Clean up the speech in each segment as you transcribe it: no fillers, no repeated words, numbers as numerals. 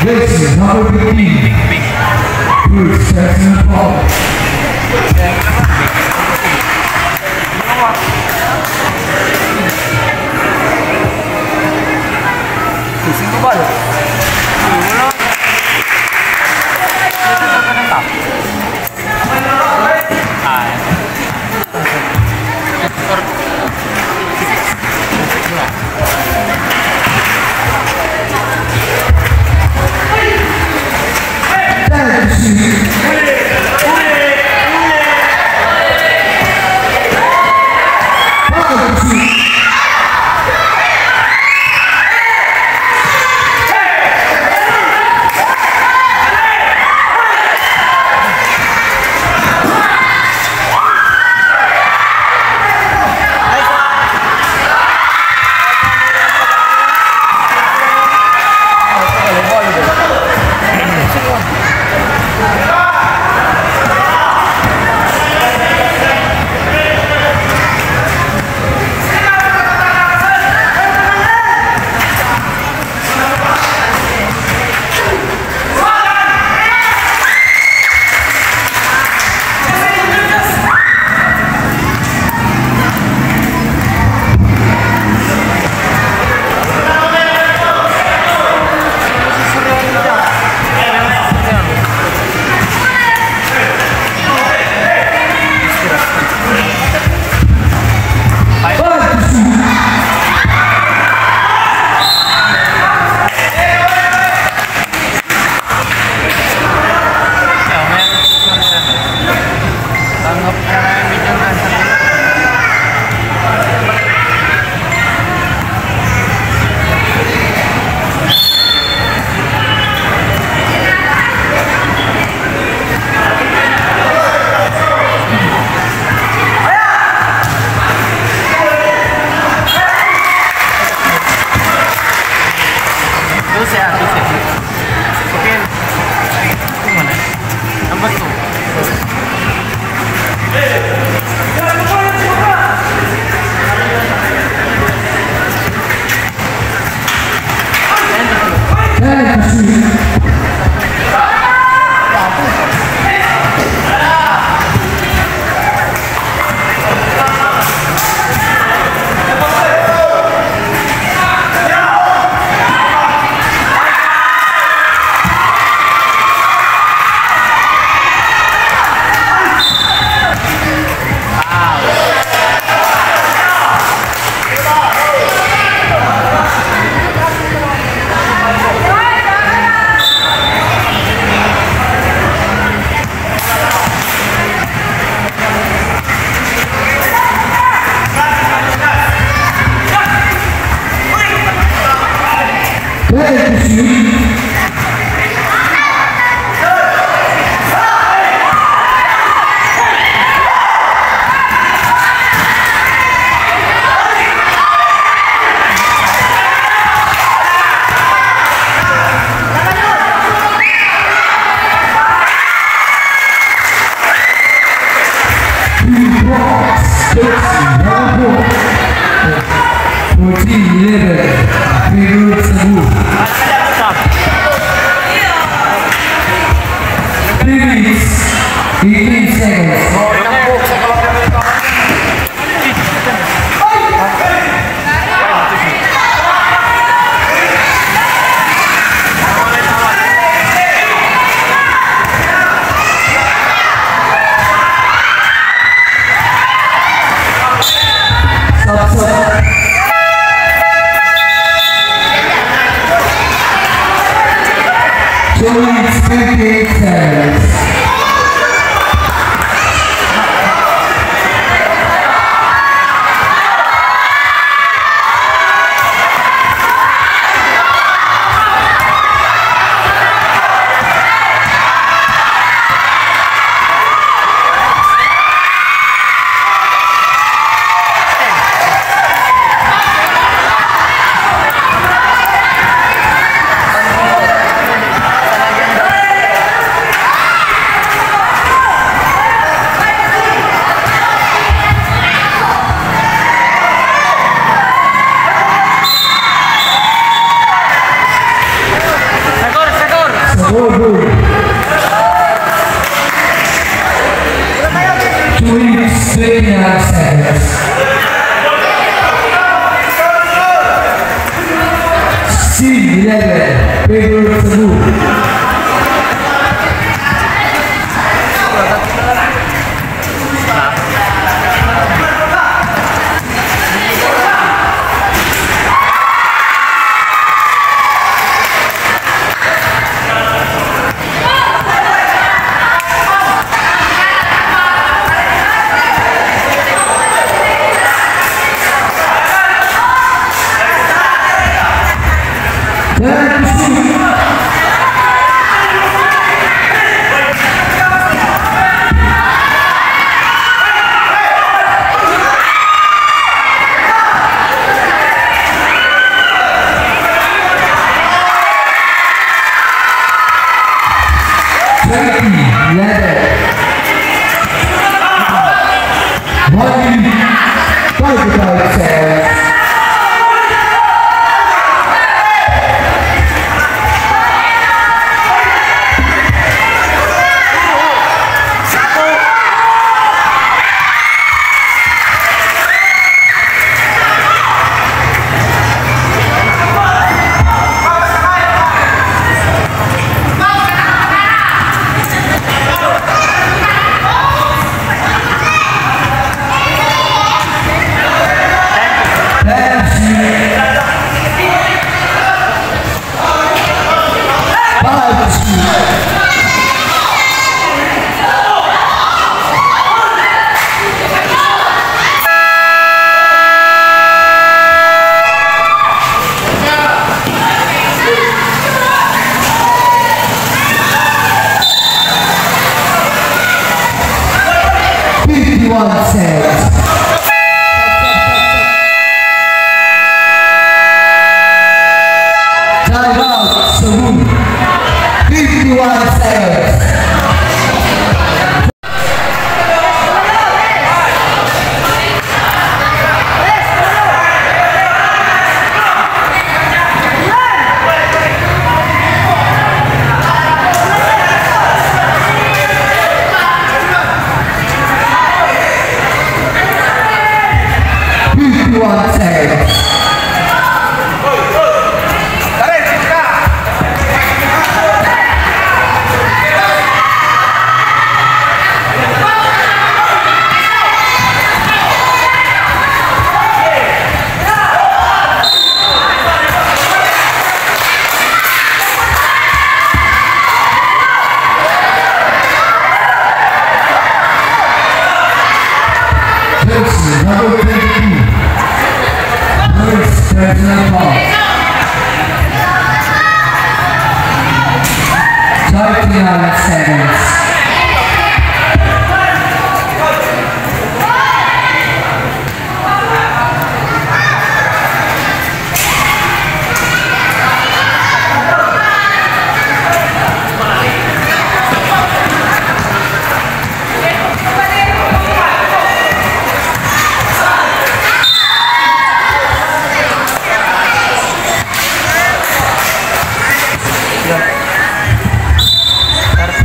This is number 15. Bruce Jackson Paul.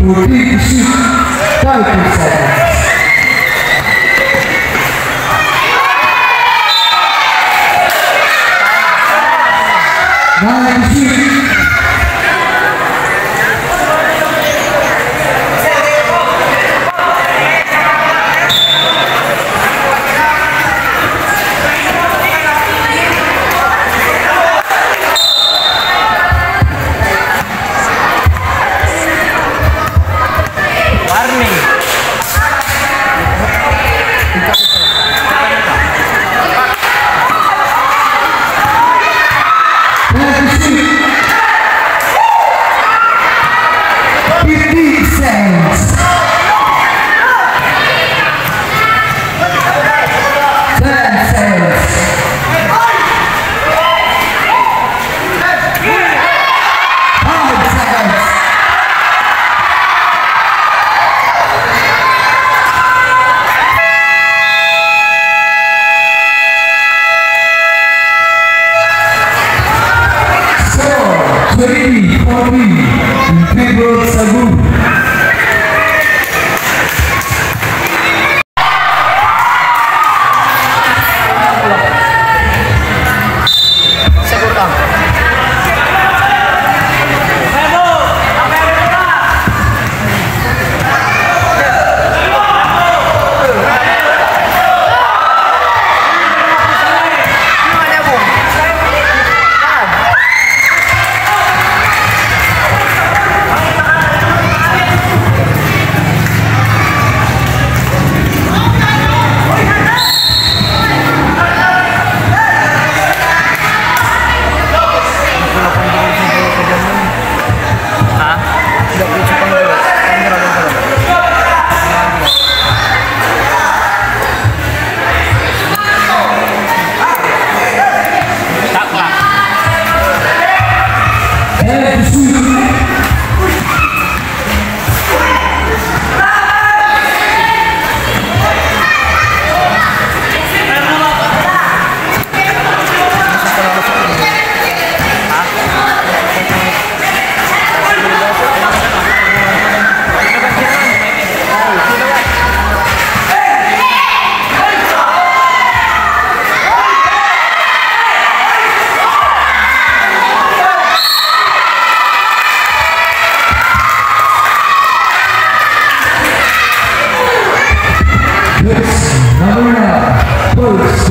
14 to shoot 30 seconds. Nine to shoot.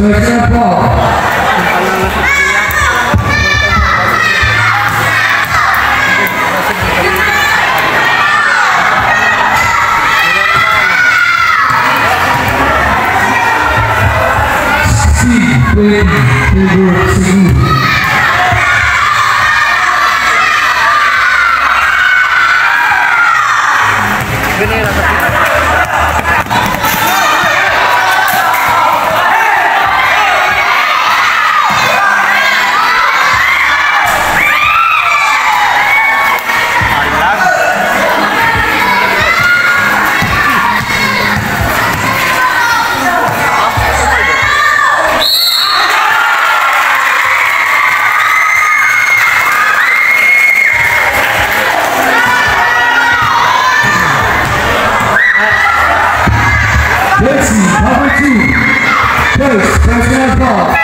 Personal foul. Number 2, first personal foul.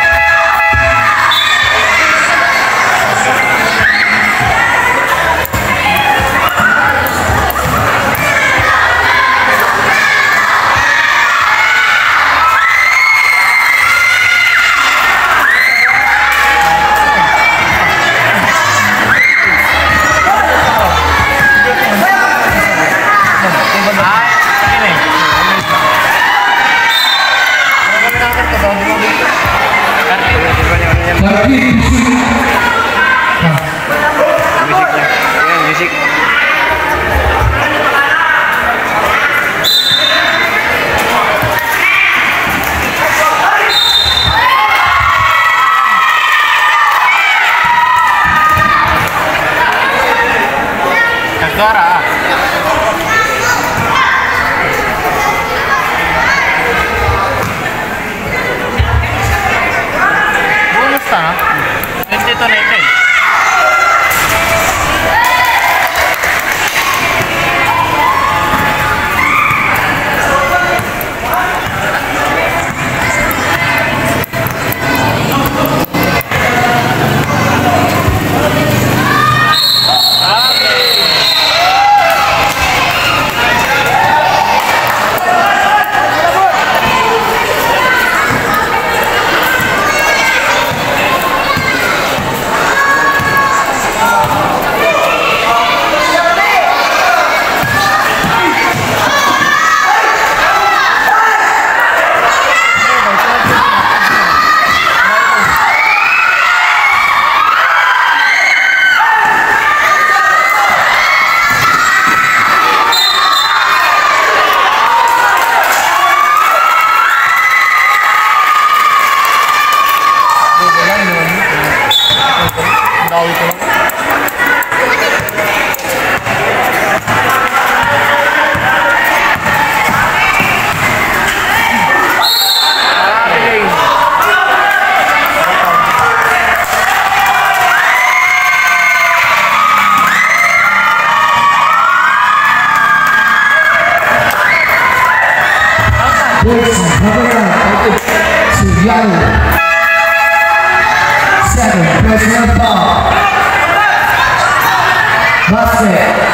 Wilson coming out to Yellow. 7 personal foul. Basket.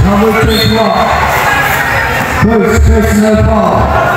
Number 21. First personal foul.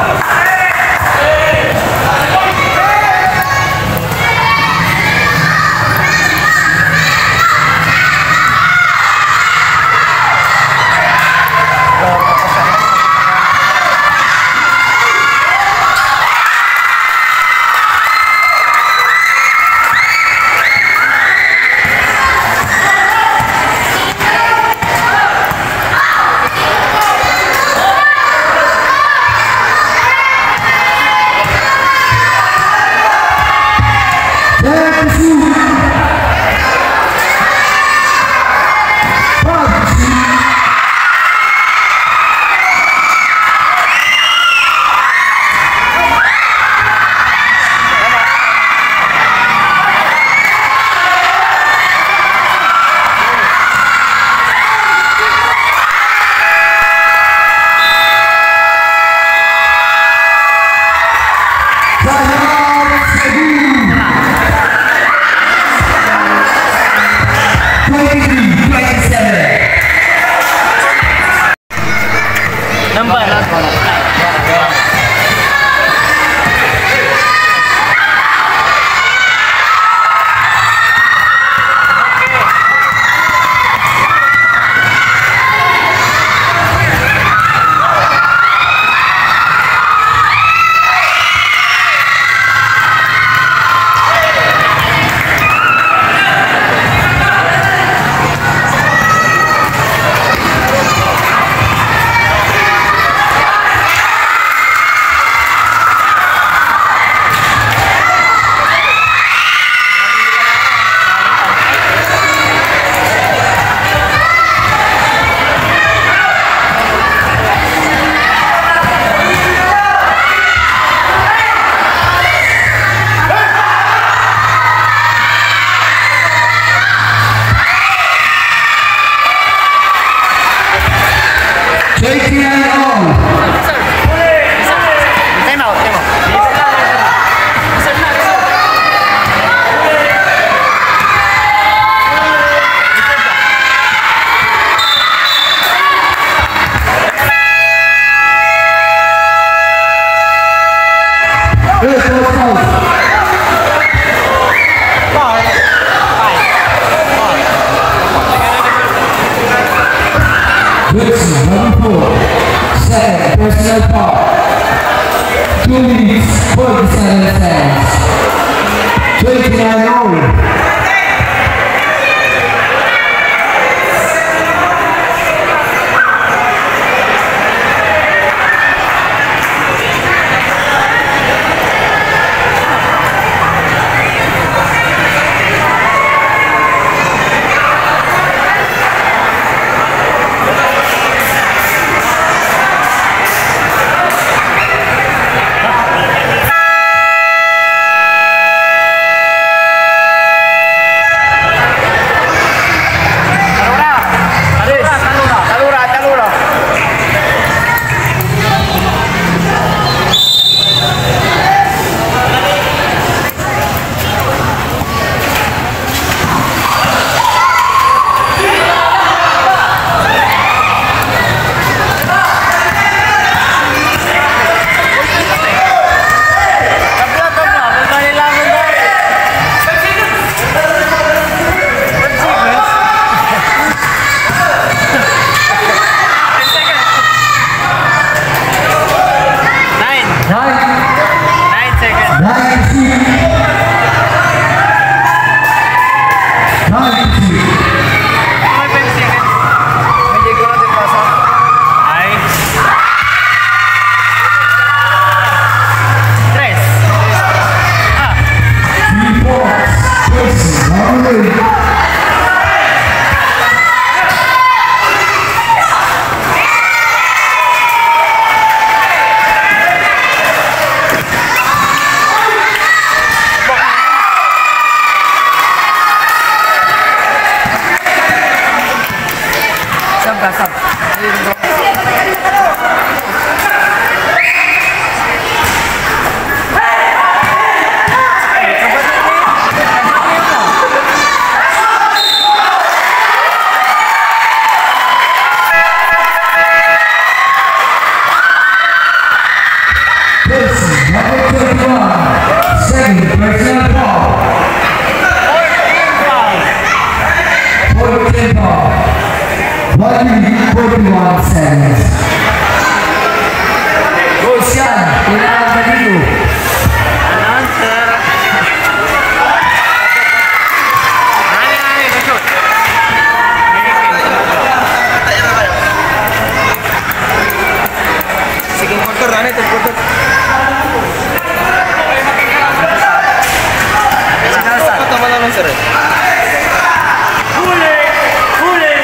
seconds. Goals yan. Kailangan ka dito. Announcer. Sige, motor. Ano ito? Motor. Sir. Huli! Huli!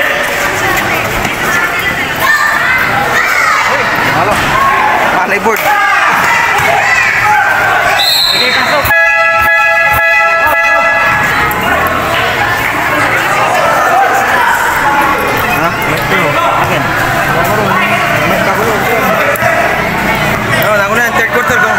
Halo. Malay board. Sige, pasok. Ha? Akin. Ako na, third quarter ko.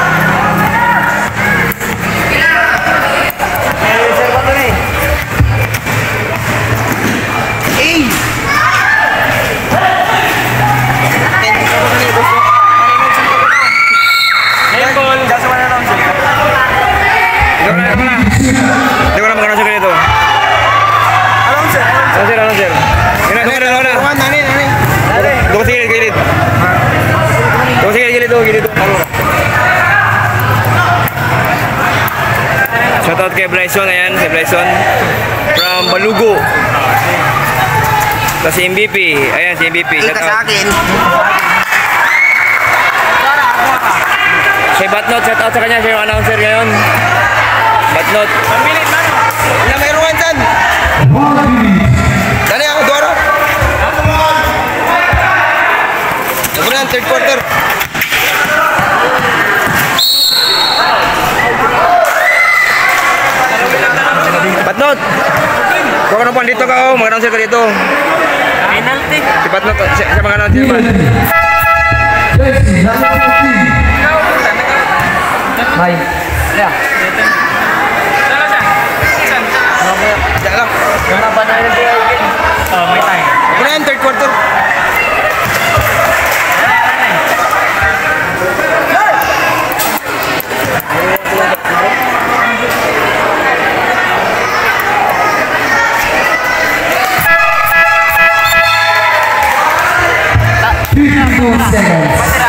Shoutout kay Bryson, ayan, si Bryson from Balugo. Tapos si MVP, ayan si MVP. Ika sa akin. Si Batnot, shoutout sa kanya, siya yung announcer ngayon. Batnot. Pambilit man. Wala mayroon ka dyan. Dali ako, Doro. Ako na, third quarter. Batnot! Kung ano po, dito ka oh, mag-announcer ka dito. Penalty. Si Batnot, siya mag-announcer man. Bye. Yeah. Diyan lang. May time. Ako na, third quarter. Seconds.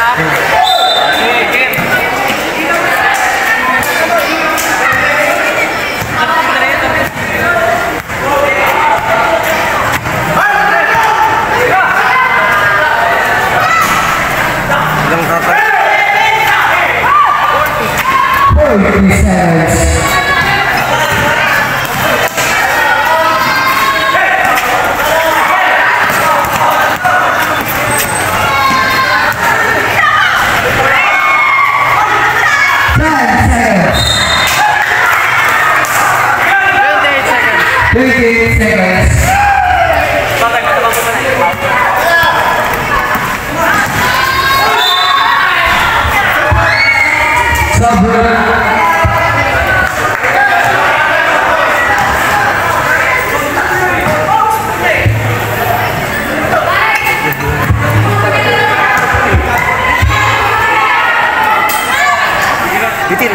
Bitin.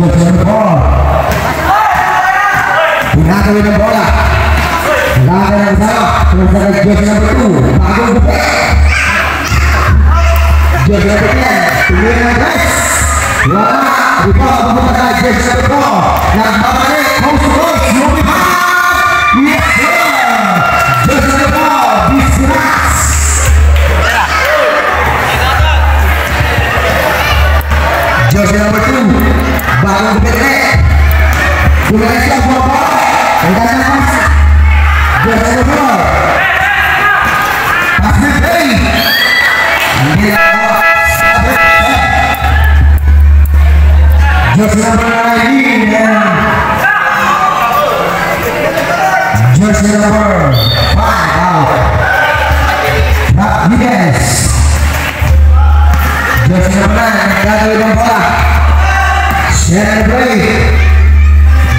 Bola number 4. Gunakan dengan bola. Gunakan yang sama. Terus ada jersey number 2. Bagus Bupet. Jersey number 10. Tumbuh dengan guys. Bola di bawah membuka jersey number 4. Yang balik coast to coast. Moving high. Yes sir. Jersey number 4. Discuss. Jersey number 2. Bagus Bupet. Gunakan siap bola. Gunakan pas. Jersey number 4. Pasir Bay. Jersey number 19 and jersey number 5 out. Rodriguez. Jersey number 9 gagal dengan bola. Shannon Bray.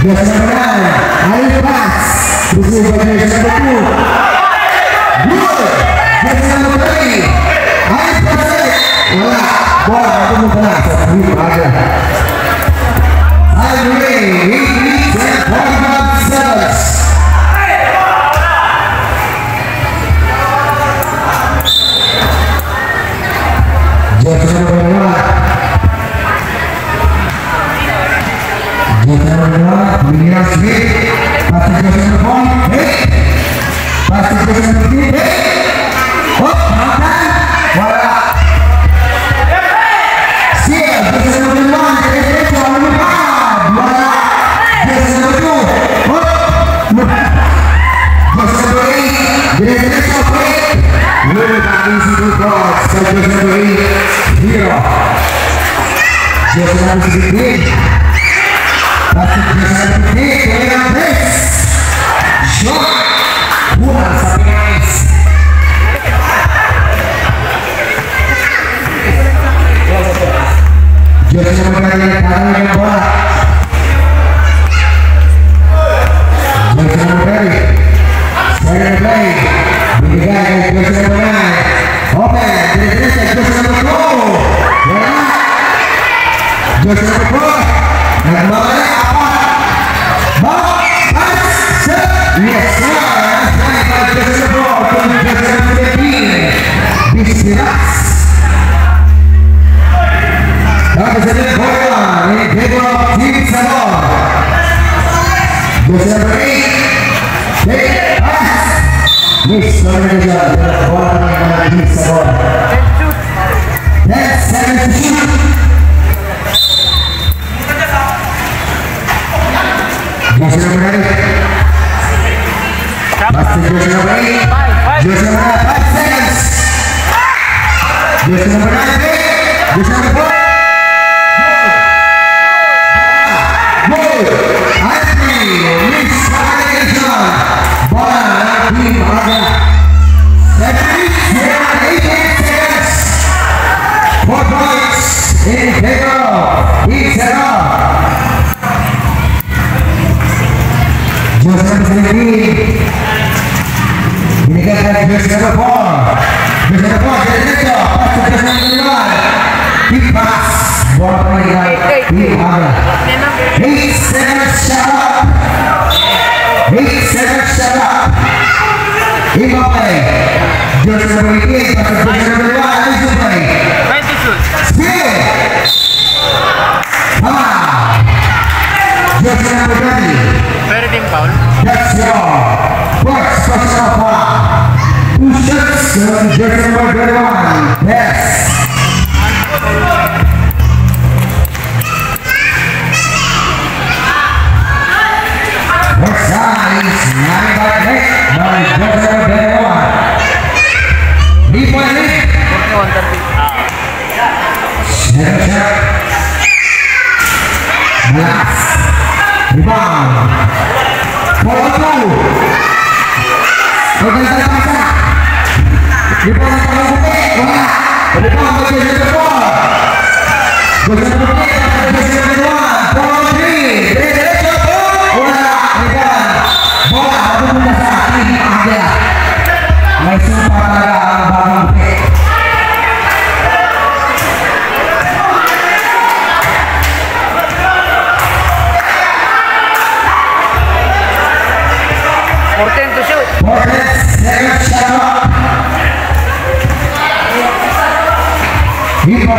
Jersey number 9 Alif Bas. Terus jersey number 2. Good. Jersey number 3 Alif Bas. Bola itu membelah. Ada.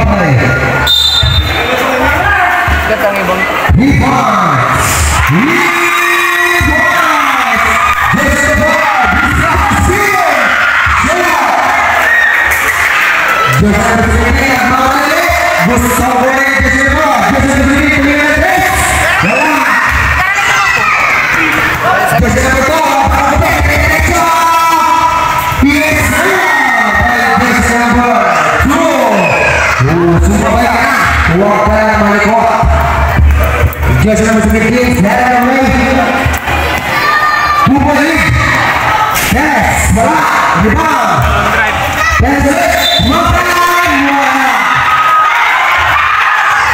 play. Datang ibang. He points. This is the ball. Just number 15, that away. Yes, bola, rebound. That's it.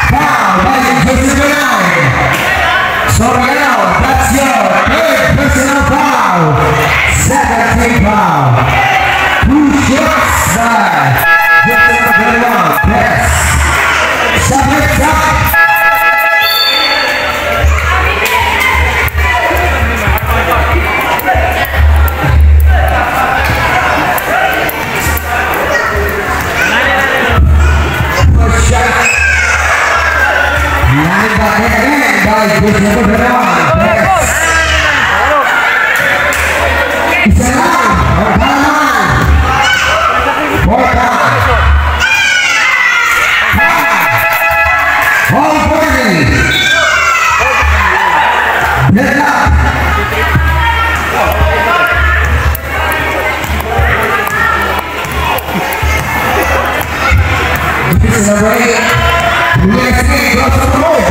Foul by Joseph Brown. Sorry now, that's your third personal foul. Second team foul. 2 shots by Joseph Brown. Yes. Separate shot. Good number 1. It's allowed. All 40. Get up. This is number 8. Next game goes to the road.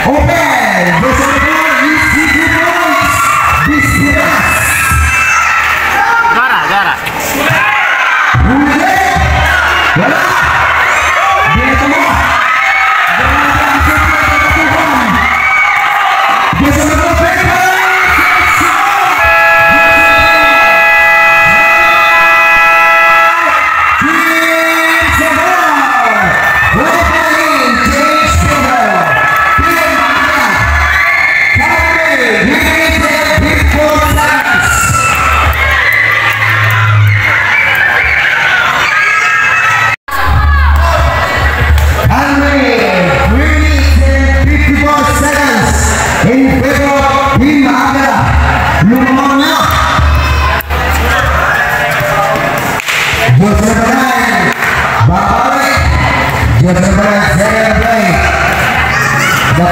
Open!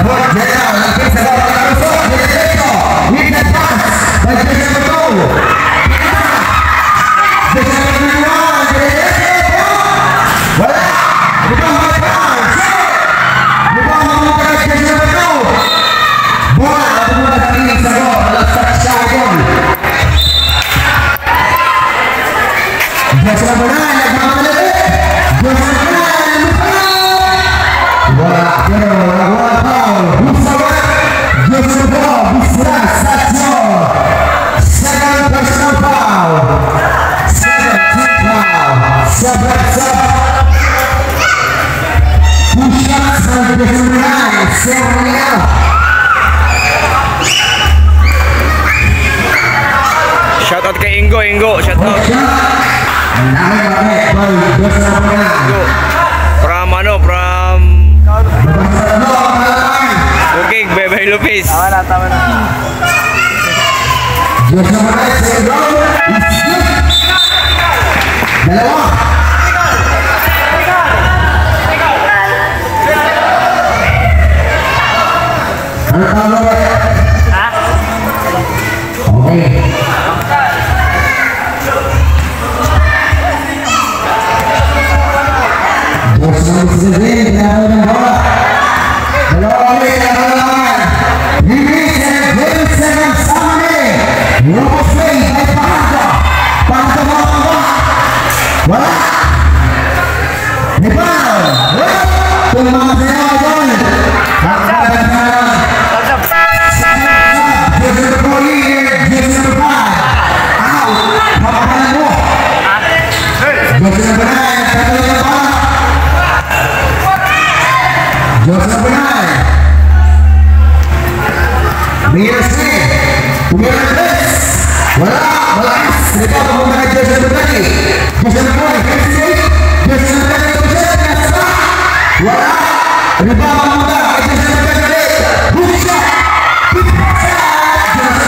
fourth general ng Pins sa bawat kalusot. Diretso. With the pass by Jesse number 2. Jesse number 1. Diretso. Wala. Lubang mga pounds. Lubang mga pounds. Jesse number 2. Bola. At muna sa Pins sa bawat. Alas touchdown. Jesse number 9. Nagmamalapit. Jesse number 9. Bola. Pero wala foul. Usawa. Jesse number 4. Bisra. Satyo. Second personal foul. 17 foul. Sabat. Push-ups ng Jesse number 9. Seven out. Shout out kay Ingo, shout out. Ang dami bakit by Jesse number 9. From Bukig, Bebay Lupis. Tama na. Just number 9, second round. It's good. Dalawa. Ano tama ba? Okay. Just number 7, kailangan ng bola. Dalawa ulit, kailangan naman. Release and game 7, Samane. Lobo Sway, by Pahanda. Pahanda mo ang bola. Wala. Rebound. Kung mga sayaw doon. Pagkakas na lang. Just number 4 here, just number 5. Out. Papapalan mo. Just number 9, katuloy na bola. Just number 9. Mira Smith. Tumira Chris. Wala. Selipat menggunakan Just number 3. Just number 4. Just number 3. Wala. Rebound menggunakan Just number 3. Hook shot. Just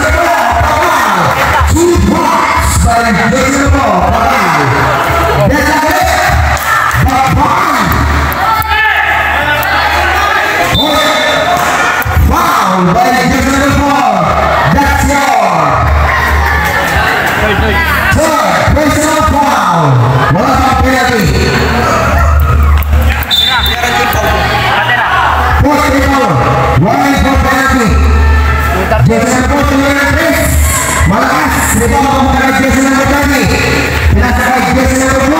number 4. 2 blocks by Just number 4. Dan lagi. Foul by Just number 4. That's your third personal foul. Wala pa penalty. Fourth foul. One for penalty. Just number 4. Malakas. Rebound menggunakan Just number 3. Pinasakay Just number 2.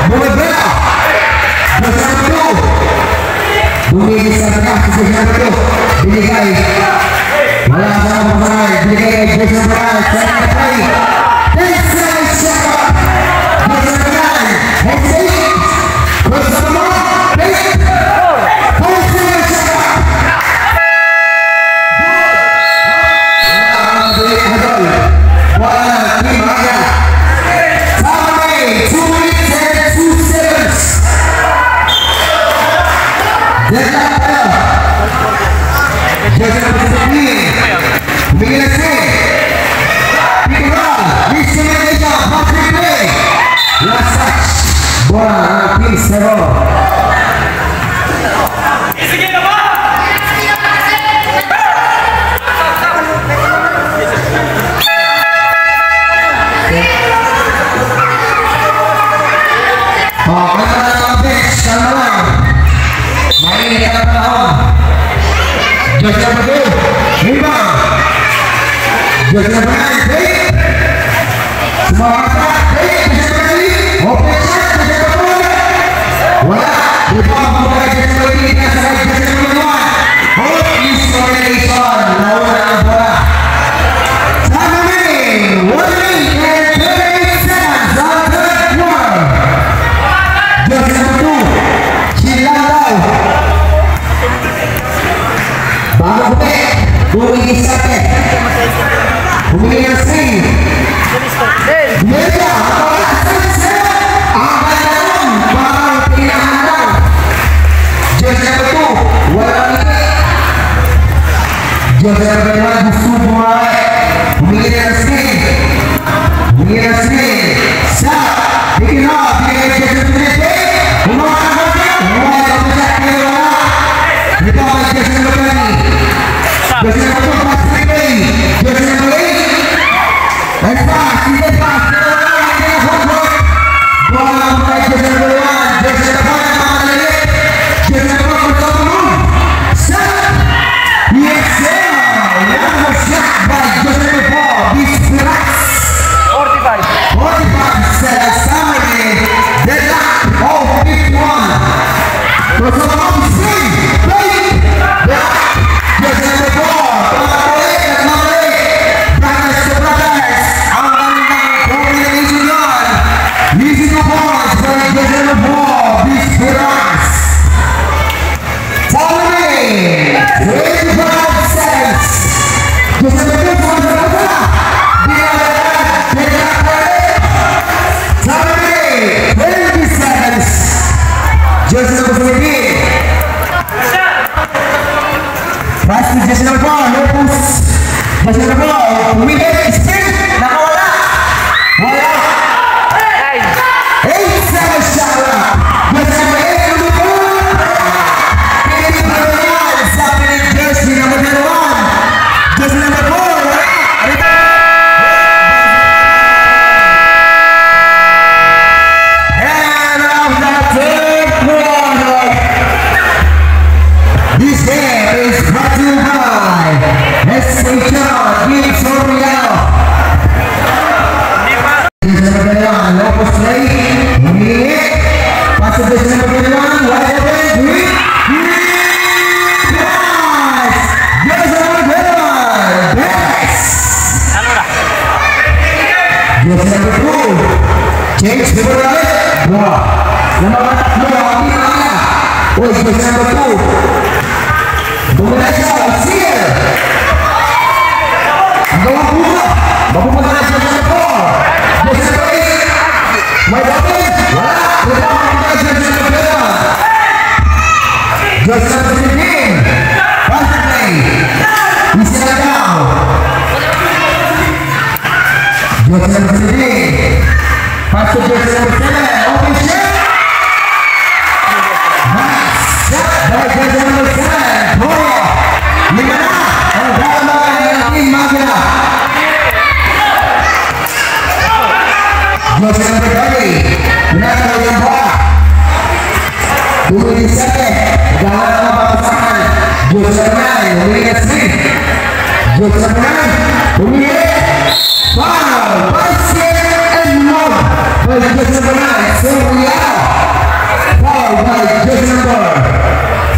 Bumibela. Just number 2. Bumibis sa tengah Just number 2. Binigay. Wala sa mga binigay kay Just number 9. Just number 3. That's right, shot. Just number 9. That's it. Cross the ball. That's it. That's right, shot. Wala, team agad. Samay, 2 minutes and 2 seconds. Deadlock tayo. Just number 15. Miguel Smith. Picoral. Mission Malaysia. Patrick Play. Last touch. Bola. Pins. Zero. Kata ng bench. Kalma lang. Mainit ang panahon. Just number 2. Rebound. Just number 9. Play. Sumaka. Play. Just number 3. Open shot. Just number 4. Wala. Rebound. Buka just number 3. Kasakay just number 1. Hold is correlation. Nauna ang bola. Time remaining. 1 minute and 38 seconds on third quarter. Just number 2. Silang daw. Bago bumik. Bumigis sakit. Bumigis sing. Media. Ang gandang. Parang pinahanda. Just number 2. Walang ikit. Just number 1. Gusto buhay. Bumigis sing. Bumigis sing. Stop. Bikin off. Bikin just number 3. Umawag ang bola. Umawag ang bola. Rebound by jersey number 20. Jersey number 2, pass to Ray. Jersey number 8. And pass, he can pass. Bola by jersey number 1. Jersey number 1, jersey number 1, set. Yes, sir. One shot by jersey number 4. This Piras. 45 set. Summary. Deadlock. Oh, 51. Performance. Jersey number 4, Lopus. Jersey number 4, Miguel Spin. Nakawala. Wala. 8-7 shot clock. Jersey number 8, Lopus. Kennedy Parayan. Sabi ni jersey number 1. Jersey number 4, wala. And of the third quarter, this game is brought to you by Escuchar Victoria. Lopez play. Pass to jersey number 21. Wide open. Jersey number 21. Beres. Jersey number 2. Change the ball. Wah. Number 1. Oh, jersey number 2. Bumerasa, Sir. Ang gawang bunga. Mapupunta na jersey number 4. Jersey number 8. Wide open. Wala. Rebound by jersey number 11. Jersey number 15. Pass to play. Isi na down. Jersey number 15. Pass to jersey number 7. Open shot. Nice shot by jersey number 7. Boya. Lima na. Ang drama ng Team Magna. Jersey number 30. Pinatawag yung bola. 2-7. Gawin ang mapapasakan. Jersey number 9. Humili na speed. Jersey number 9. Humili. Foul. Basket and more. By jersey number 9. So we are. Foul by jersey number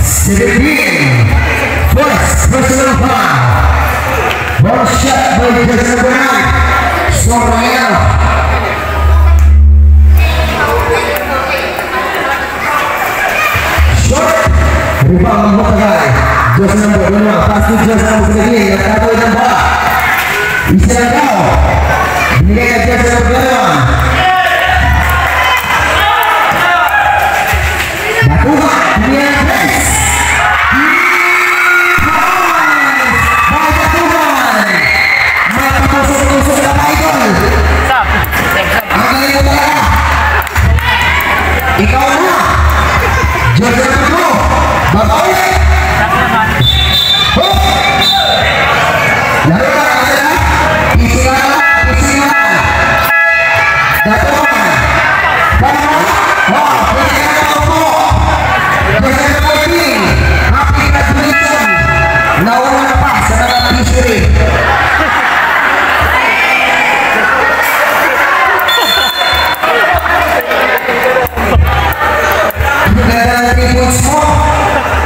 17. First personal foul. Ball shot by jersey number 9. So we are. Rebound Mokagai. Jersey number 2. Pass to jersey number 17. Nagkatawi ng bola. Isa na daw. Binigay na jersey number 21. Batuhan. Binigay na press. By Batuhan. May patusok-tusok na idol. Ang galing mo talaga. Ikaw na. Jersey number 2. Babawi. Laro ka na. Isi ka na. Datuhan. Para. Wow. Pwede ka na po. Jersey number 14. Happy graduation. Nauna na pa sa mga history.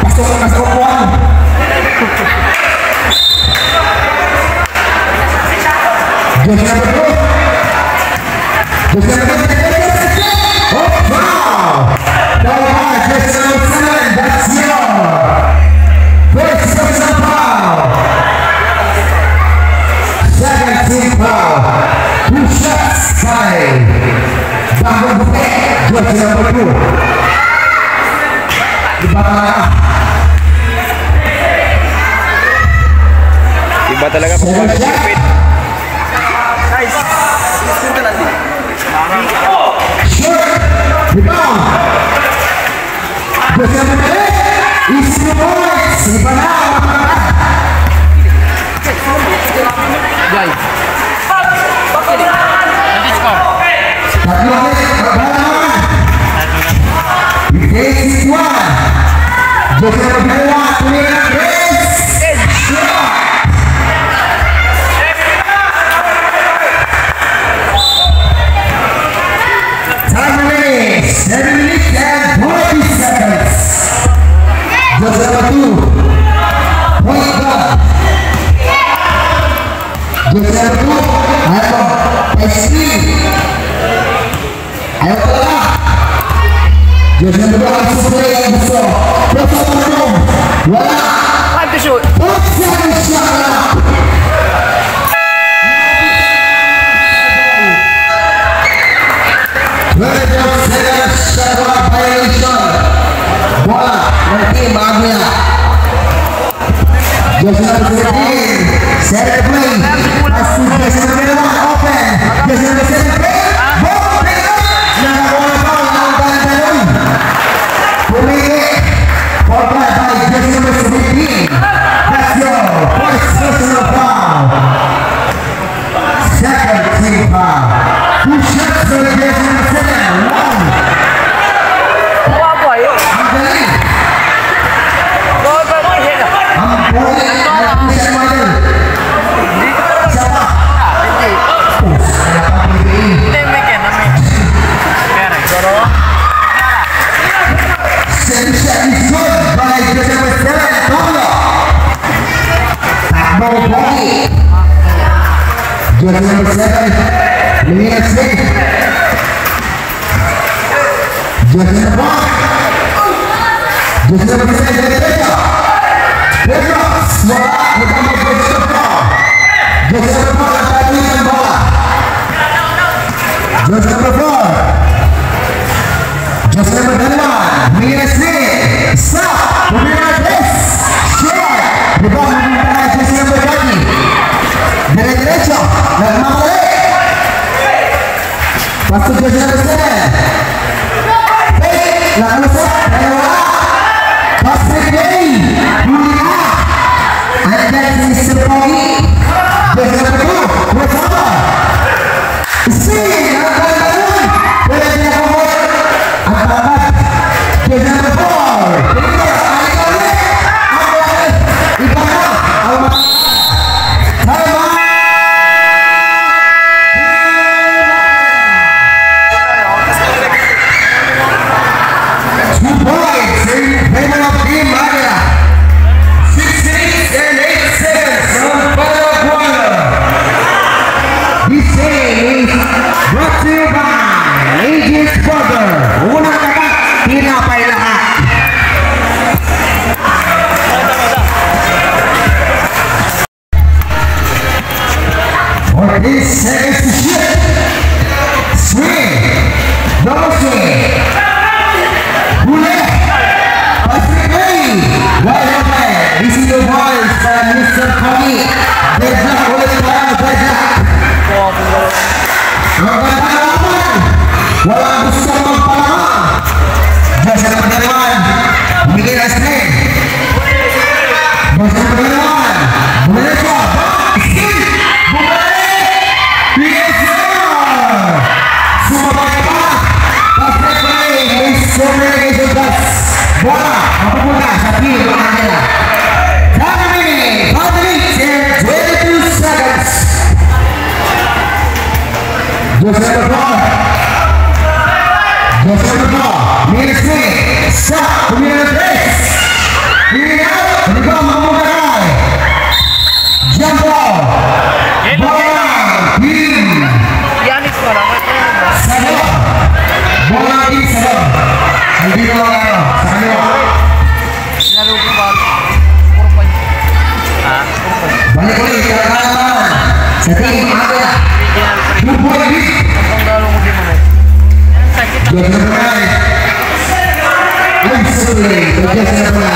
Pasok na sa upuan. Jersey number 2. Jersey number 2. Oh, wow! Foul by jersey number 7. That's your first personal foul. Second team foul. 2 shots by Bagong Bukit. Jersey number 2. Iba talaga pag mag-sipit. Nice. Punta natin. Rebound. Jersey number 8. Easy points. points. Guys. Nanti skor. This one. Just time remaining 7 minutes and 40 seconds. Just number 2. Point guard. Just number 2. Ayo SP. Ayo tengah. Just number 2 langsung play yang besar. Pertama dong. Wala. Time to shoot. Bola nanti bahagia. Just number 13. Set play. Masuk just number 1 open. Just number 7 play. Ball play. Jangan bola bola langkah dalam. Play. Forward by just number 17. That's your first personal foul. Second team foul. Two shots for the just number 7. 1. Apa ya? Just number 7, Melina Smith. Just number 1. Just number 7, Petra. Petra, bola, bukan bola. Just number 4, tadi dengan bola. Just number 4. Just number 1, Melina Smith. Stop, Melina Smith. Shot, bukan meminta just number 2. Dari derecha, la mano derecha. Paso que se hace. La mano derecha. Pase gay. Julia. Anda di sebelah. Bersama tu, bersama. Si, ada dalam. Boleh diambil. Atas. Bersama ball. This seconds to shoot. Swing. Double swing. Bullet. Patrick Ray. Wide open. This is the voice by Mr. Kami. Bejak oleh para bejak. Lakukan pengalaman. Walau besar mempalaman. Jasa penerimaan. Miguel Astrid. Jasa penerimaan. Malaysia. Bola, apapun tapi mengajar. Kami 5 minutes and 22 seconds. Just number 4. Ministry. Stop. Kemudian tres. Kemudian juga memudahkan. Jump ball. Bola. Yanis orang. Sadar. Bola di sadar. Hindi ko lang ano. Balik ulit kakalaan sa team Aga 2-point lead. Just number 9. Absolutely, just number 9.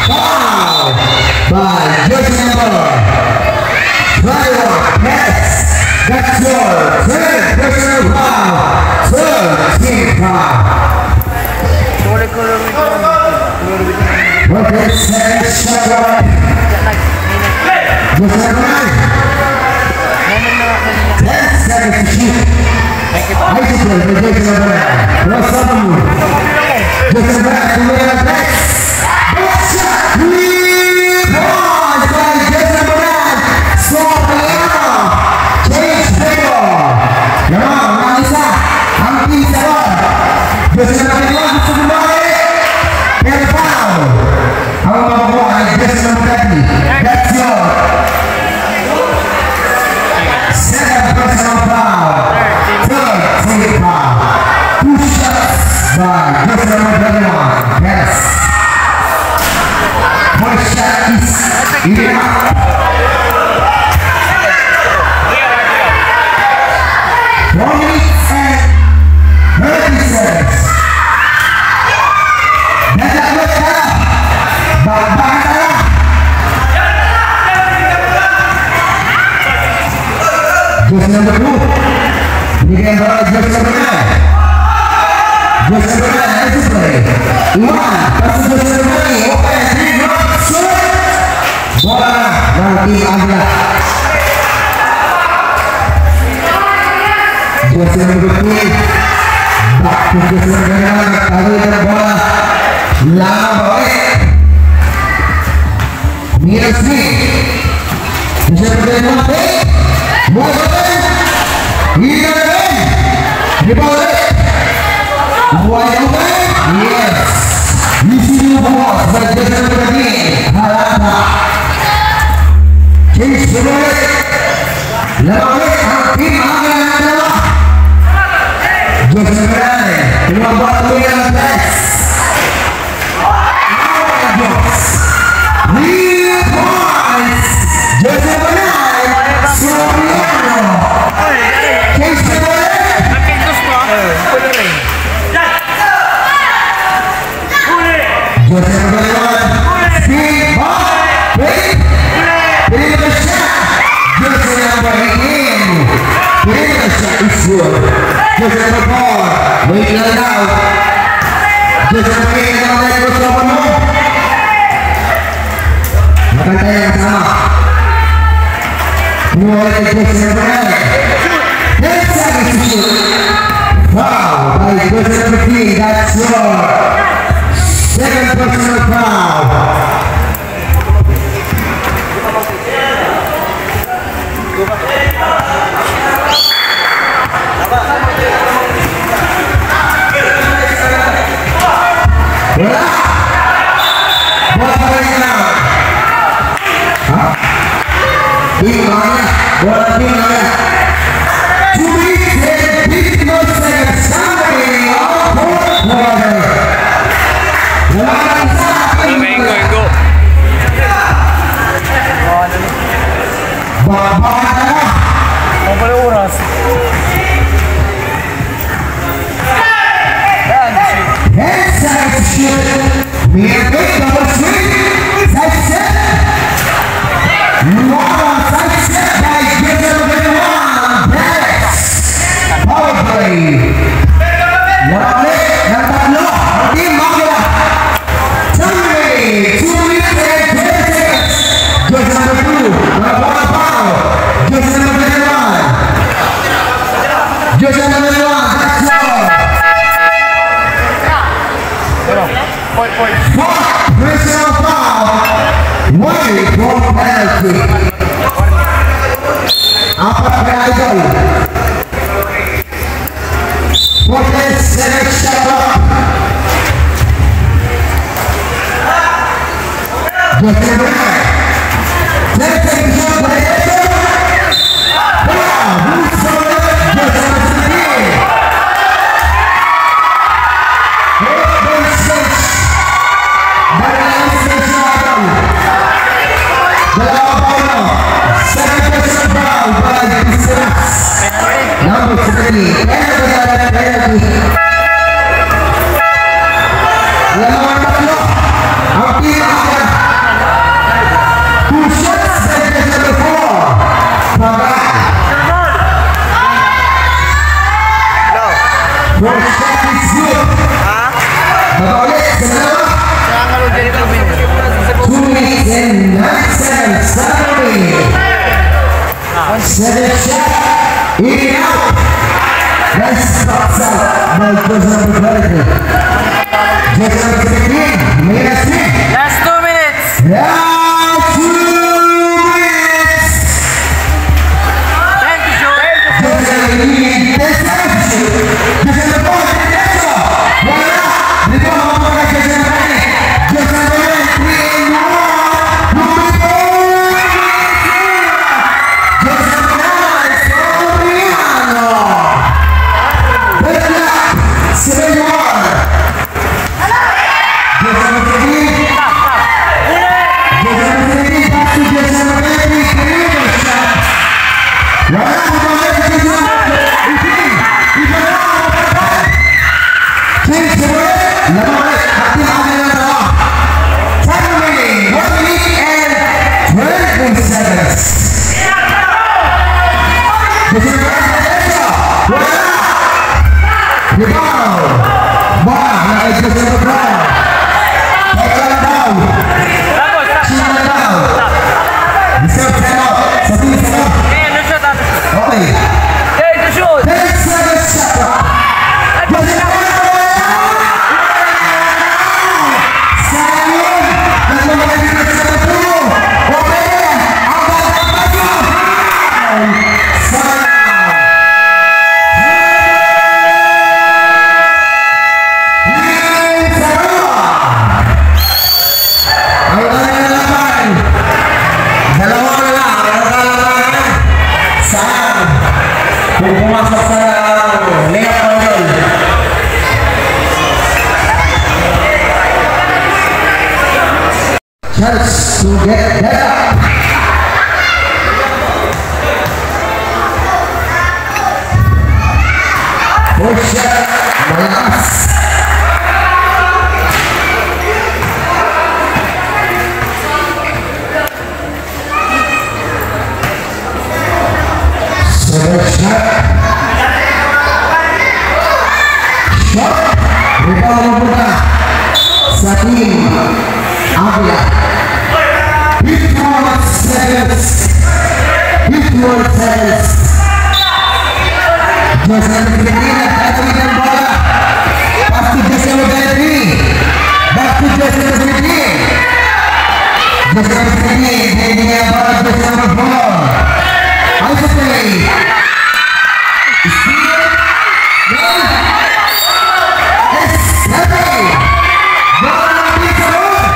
Foul by just number 5. Yes, that's your third personal foul. Third team foul. Okay, second shot. Just like that. 10 seconds to shoot. High school, the Jason Abraham. No sophomore. Jason Abraham, to the next. Good shot. 3 points by Jason Abraham. Sophomore. Change paper. Come on, Manisa. Angki Saror. Jason Abraham gusto kembali. Pero foul. Ang makukuha ay Jason Abraham. That's your second personal foul. Third team foul. 2 shots by Jason Abraham. Yes. First shot is enough. 1 minute and 30 seconds. Naglagot ka. Bakbakan ka lang. Just number 2. Binigyan ba kayo just number 9? Just number 9, nice to play. 1, pasok just number 9. Open, 3, drop, shoot. Bola ng Team Agla. Just number 2. Back to just number 9. Tagoy na bola. Lamang bawit. Minus 3. Just number 1. Bola open. Hila na rin. Rebound. Wide open. Yes. Easy new balls by Jason Abraham. Halata. Change the ball. Lamang ang Team Agla na dalawa. Jason Abraham. Tumabot mo yung press. 3 points. Jason Abraham. Soriano. Change the ball. Jason Abraham. Speed ball. Wait. Pilih the shot. Jason Abraham. Pilih the shot is good. Jason Abraham. Wait lang out. Jason Abraham naik terus ke penuh. Makan yang sama. Mulai Jason Abraham. 10 seconds to shoot. Foul by Jason Abraham. That's your second personal foul. Bola. Bola balik now. Hah? Tim mana? Bola tim mana? 2 minutes and 50 seconds. Somebody on board. Enggo. Bakbakan ka na. Ang pala oras. 10 seconds to shoot. Mirabit, double swing. Side step. Wow, side step by Jason Abraham. That's power play. Wala ng tatlo. Team Agla. Time 2 minutes and 10 seconds. Jason Abraham. Wala foul. Jason Abraham. Jason Abraham. That's all. Fourth personal foul. 1 penalty. Apat na idol. 14 seconds shot up. Jason Abraham. 10 seconds shot by Jason. Wow, who's on it? Jason Abraham. 8.6. Dalawang station. Dalawa paulo. Second personal foul by Jason. Number 3. Penalty. Lamang tatlo. Ang Team Agla. 2 shots by Jason Abraham. Second shot. In and out. Nice box out by jersey number 23. Jersey number 15. Minus 3. Last 2 minutes. Now 2 minutes. Thank you, Joe. Jersey number 15. Jersey number 4. Wala. Dito ang mga jersey number 8. Jersey number 3 and 1. Number 4. Jersey number 9. Soriano. Better luck. 71. Jersey number 15. Jersey number 15. Back to jersey number 23. Creative shot. Wala. Jersey number 18. Iba na. Change the word. Lamang hati namin ang dalawa. Time remaining 1 minute and 20 seconds. This is the wala. Rebound. Bola na kay Joseph Brown. Total down. Sina down. Reserve timeout. Sa team sa. Okay. 10 seconds shot clock. Joseph Brown. Chance to get that up. First shot, malakas. Second shot. Shot. Rebound muna sa team Avila. 51 seconds. 51 seconds. Jersey number 15 nagtatawid ng bola. Pass to jersey number 23. Back to jersey number 15. Jersey number 15. Hindi niya bola jersey number 4. Out of play. Steal. Goal. It's 7. Bola ng pizza road.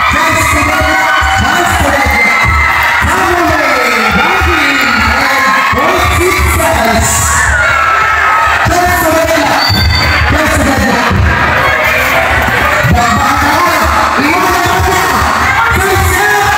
Chance to get it. Chance to get it. Come away. Bounding. And 46 seconds. Chance to get it. Chance to get it. Babak na bola. Iwan na bola. Chance to get it.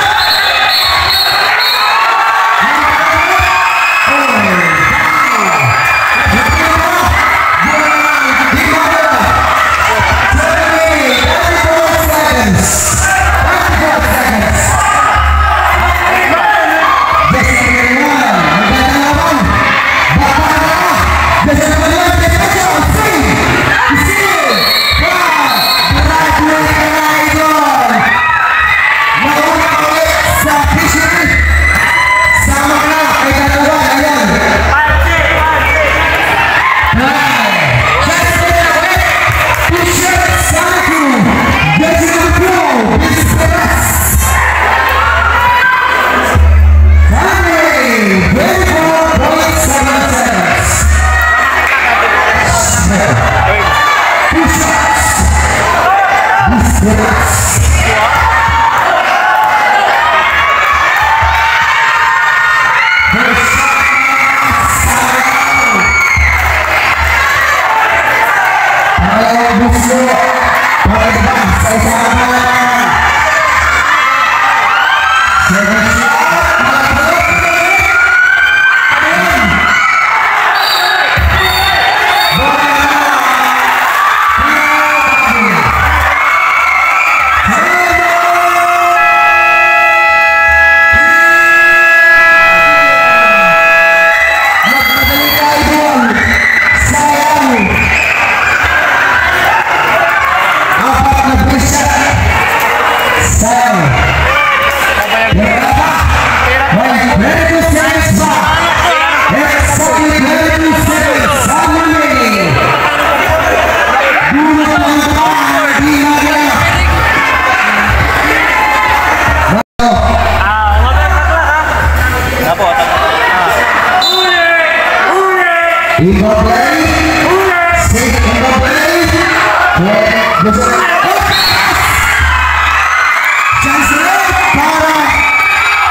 Sayang. Berapa? Baik, Eagle play. Six eagle play. Chance para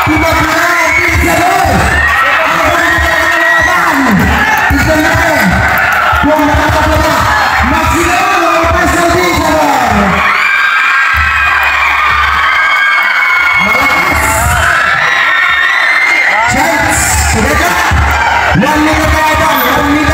Timor Leste. One minute.